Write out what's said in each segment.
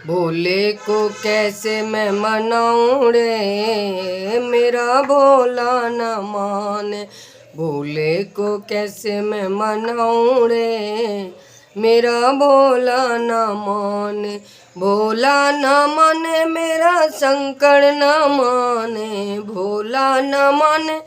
भोले को कैसे मैं मनाऊं रे, मेरा भोला न माने। भोले को कैसे मैं मनाऊं रे, मेरा भोला न माने। भोला न माने मेरा शंकर न माने, भोला न माने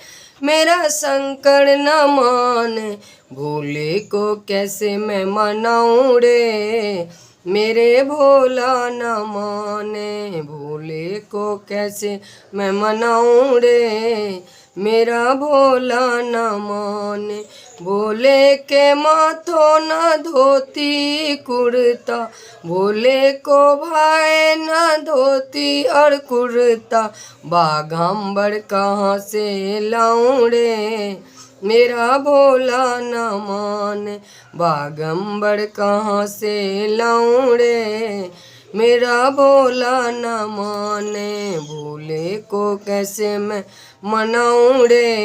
मेरा शंकर न माने। भोले को कैसे मैं मनाऊं रे, मेरे भोला न माने। भोले को कैसे मैं मनाऊं रे, मेरा भोला न माने। भोले के माथों न धोती कुर्ता, भोले को भाई न धोती और कुर्ता। बाघंबर कहाँ से लाऊं रे, मेरा भोला न माने। बाघंबर कहाँ से लाऊं रे, मेरा भोला न माने। भोले को कैसे मैं मनाऊं रे,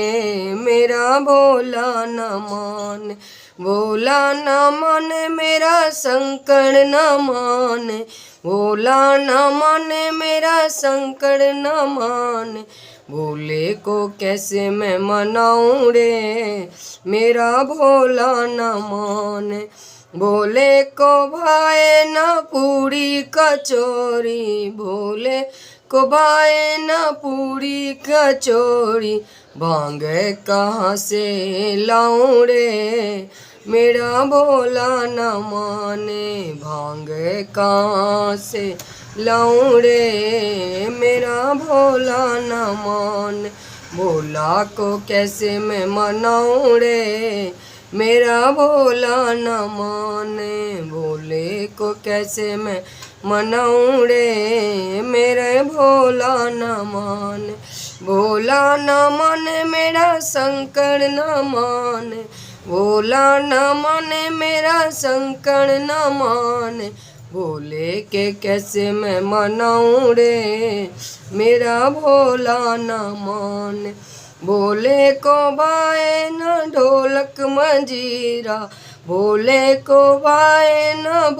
मेरा भोला न माने। भोला न माने मेरा शंकर न माने, भोला न माने मेरा शंकर न माने। भोले को कैसे मैं मनाऊं रे, मेरा भोला न माने। भोले को भाए न पूरी कचौरी, भोले को भाए न पूरी कचौरी। भांग कहाँ से लाऊं रे, मेरा भोला न माने। भांग कहाँ से लाऊं रे, मेरा भोला न माने। भोला को कैसे मैं मनाऊं रे, मेरा भोला न माने। भोले को कैसे मैं मनाऊं रे, मेरे भोला न माने। भोला न माने मेरा शंकर न माने, भोला न माने मेरा शंकर न माने। भोले के कैसे मैं मनाऊं रे, मेरा भोला न माने। भोले को भाए न ढोलक मंजीरा, भोले को भाए न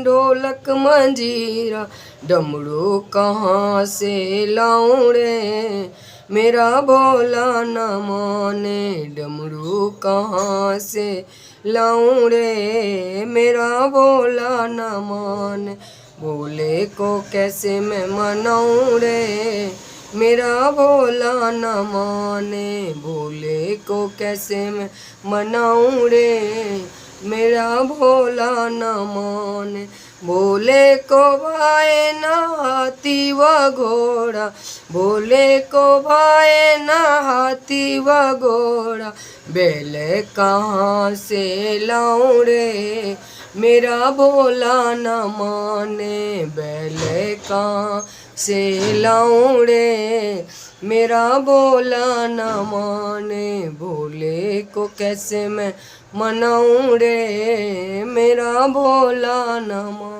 ढोलक मंजीरा। डमरू कहाँ से लाऊं रे, मेरा भोला न माने। डमरू कहाँ से लाऊं रे, मेरा भोला न माने। भोले को कैसे मैं मनाऊं रे, मेरा भोला न माने। भोले को कैसे मैं मनाऊं रे, मेरा भोला न माने। भोले को भाए न हाथी व घोड़ा, भोले को भाए न हाथी व घोड़ा। बैल कहाँ से लाऊं रे, मेरा भोला न माने। बैल कहाँ से लाऊं रे, मेरा भोला न माने। भोले को कैसे मैं मनाऊं रे, मेरा भोला न माने।